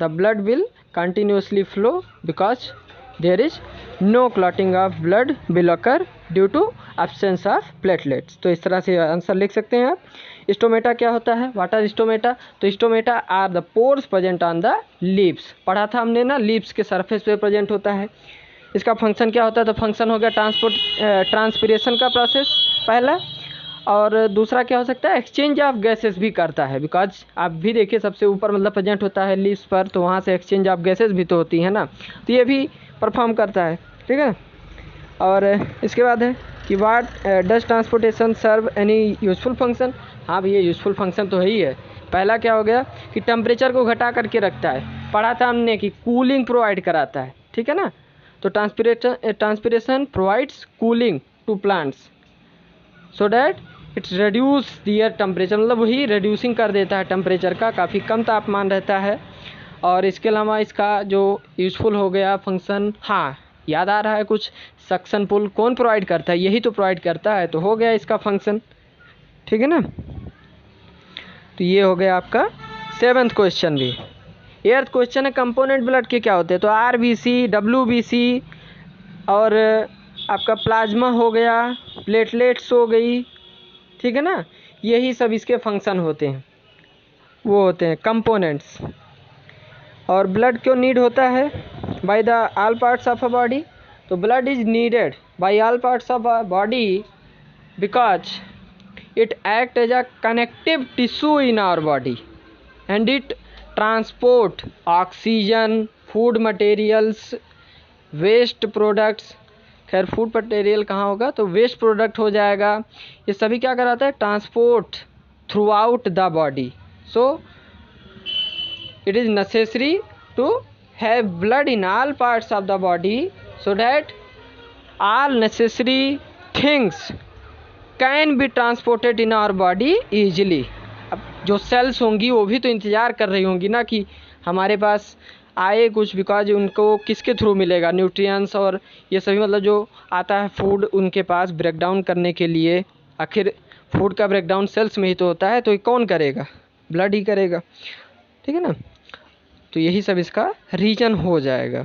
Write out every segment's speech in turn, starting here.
The blood will continuously flow because there is no clotting of blood will occur due to absence of platelets. तो इस तरह से answer लिख सकते हैं आप। स्टोमेटा क्या होता है? What are stomata? तो stomata are the pores present on the leaves. पढ़ा था हमने ना, लीव्स के सरफेस पे प्रेजेंट होता है। इसका फंक्शन क्या होता है? तो फंक्शन हो गया ट्रांसपिरेशन का प्रोसेस पहला, और दूसरा क्या हो सकता है? एक्सचेंज ऑफ गैसेस भी करता है, बिकॉज आप भी देखिए सबसे ऊपर मतलब प्रेजेंट होता है लीव्स पर, तो वहाँ से एक्सचेंज ऑफ गैसेस भी तो होती है ना, तो ये भी परफॉर्म करता है, ठीक है। और इसके बाद है कि what does transportation serve any useful function? हाँ भैया, यूजफुल फंक्शन तो है ही है। पहला क्या हो गया कि टेम्परेचर को घटा करके रखता है, पढ़ा था हमने कि कूलिंग प्रोवाइड कराता है, ठीक है ना। तो transpiration provides cooling to plants so that it's reduce their temperature, मतलब वही रिड्यूसिंग कर देता है टेम्परेचर का, काफ़ी कम तापमान रहता है। और इसके अलावा इसका जो यूज़फुल हो गया फंक्शन, हाँ याद आ रहा है कुछ, सक्शन पुल कौन प्रोवाइड करता है? यही तो प्रोवाइड करता है, तो हो गया इसका फंक्शन, ठीक है ना। तो ये हो गया आपका 7th क्वेश्चन भी। 8th क्वेश्चन है कंपोनेंट ब्लड के क्या होते हैं? तो RBC, WBC और आपका प्लाज्मा हो गया, प्लेटलेट्स हो गई, ठीक है ना, यही सब इसके फंक्शन होते हैं, वो होते हैं कंपोनेंट्स। और ब्लड क्यों नीड होता है? By the all parts of a body. तो blood is needed by all parts of a body because it act as a connective tissue in our body and it transport oxygen, food materials, waste products। खैर food material कहाँ होगा, तो waste product हो जाएगा। ये सभी क्या कराता है? Transport throughout the body. So it is necessary to have blood in all parts of the body so that all necessary things can be transported in our body easily. अब जो sales होंगी वो भी तो इंतज़ार कर रही होंगी ना कि हमारे पास आए कुछ, बिकॉज उनको किसके थ्रू मिलेगा? न्यूट्रिएंट्स और ये सभी, मतलब जो आता है फूड उनके पास ब्रेक डाउन करने के लिए। आखिर फूड का ब्रेक डाउन सेल्स में ही तो होता है, तो ये कौन करेगा? ब्लड ही करेगा, ठीक है ना। तो यही सब इसका रीजन हो जाएगा।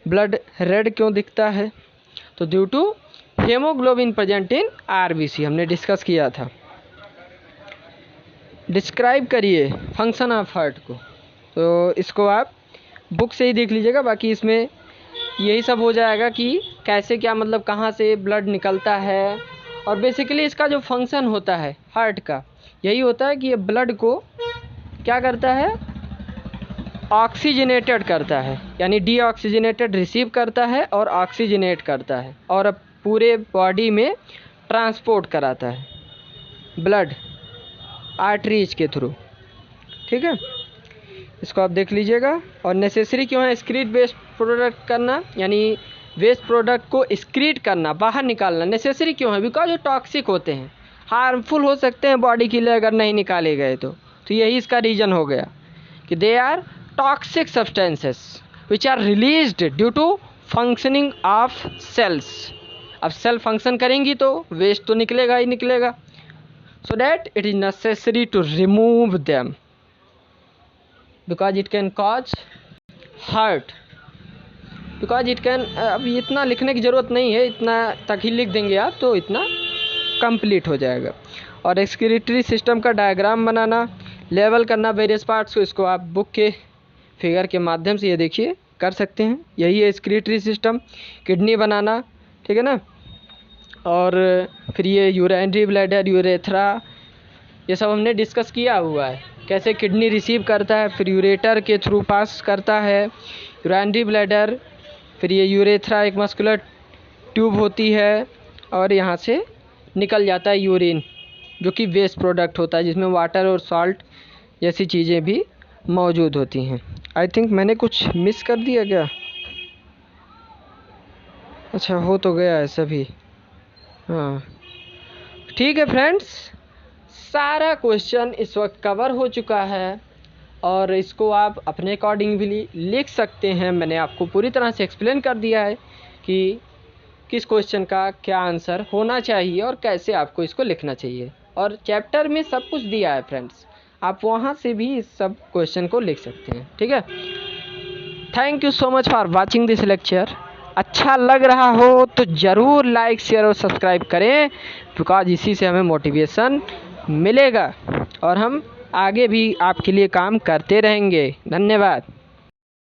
ब्लड रेड क्यों दिखता है? तो due to haemoglobin present in RBC, हमने डिस्कस किया था। डिस्क्राइब करिए फंक्शन ऑफ हार्ट को, तो इसको आप बुक से ही देख लीजिएगा, बाकी इसमें यही सब हो जाएगा कि कैसे क्या, मतलब कहाँ से ब्लड निकलता है। और बेसिकली इसका जो फंक्शन होता है हार्ट का, यही होता है कि ये ब्लड को क्या करता है? ऑक्सीजनेटेड करता है, यानी डीऑक्सीजनेटेड रिसीव करता है और ऑक्सीजनेट करता है, और अब पूरे बॉडी में ट्रांसपोर्ट कराता है ब्लड आर्टरीज के थ्रू, ठीक है। इसको आप देख लीजिएगा। और नेसेसरी क्यों है एक्सक्रीट वेस्ट प्रोडक्ट करना, यानी वेस्ट प्रोडक्ट को एक्सक्रीट करना, बाहर निकालना नेसेसरी क्यों है? बिकॉज वो टॉक्सिक होते हैं, हार्मफुल हो सकते हैं बॉडी के लिए अगर नहीं निकाले गए तो यही इसका रीज़न हो गया कि they are toxic substances which are released due to functioning of cells. अब सेल फंक्शन करेंगी तो वेस्ट तो निकलेगा ही निकलेगा, so that it is necessary to remove them because it can cause heart, because it can. अब इतना लिखने की ज़रूरत नहीं है, इतना तक ही लिख देंगे आप तो इतना कंप्लीट हो जाएगा। और एक्सक्रीटरी सिस्टम का डायग्राम बनाना, लेवल करना वेरियस पार्ट्स को, इसको आप बुक के फिगर के माध्यम से ये देखिए कर सकते हैं। यही है एक्सक्रीटरी सिस्टम। किडनी बनाना, ठीक है ना। और फिर ये यूरिनरी ब्लैडर, यूरेथ्रा, ये सब हमने डिस्कस किया हुआ है, कैसे किडनी रिसीव करता है, फिर यूरेटर के थ्रू पास करता है यूरिनरी ब्लैडर, फिर ये यूरेथ्रा एक मस्कुलर ट्यूब होती है और यहाँ से निकल जाता है यूरिन, जो कि वेस्ट प्रोडक्ट होता है, जिसमें वाटर और सॉल्ट जैसी चीज़ें भी मौजूद होती हैं। आई थिंक मैंने कुछ मिस कर दिया क्या? अच्छा, हो तो गया है सभी। हाँ ठीक है फ्रेंड्स, सारा क्वेश्चन इस वक्त कवर हो चुका है और इसको आप अपने अकॉर्डिंग भी लिख सकते हैं। मैंने आपको पूरी तरह से एक्सप्लेन कर दिया है कि किस क्वेश्चन का क्या आंसर होना चाहिए और कैसे आपको इसको लिखना चाहिए, और चैप्टर में सब कुछ दिया है फ्रेंड्स। आप वहाँ से भी इस सब क्वेश्चन को लिख सकते हैं। ठीक है, thank you so much for watching this lecture. अच्छा लग रहा हो तो ज़रूर लाइक शेयर और सब्सक्राइब करें, बिकॉज इसी से हमें मोटिवेशन मिलेगा और हम आगे भी आपके लिए काम करते रहेंगे। धन्यवाद।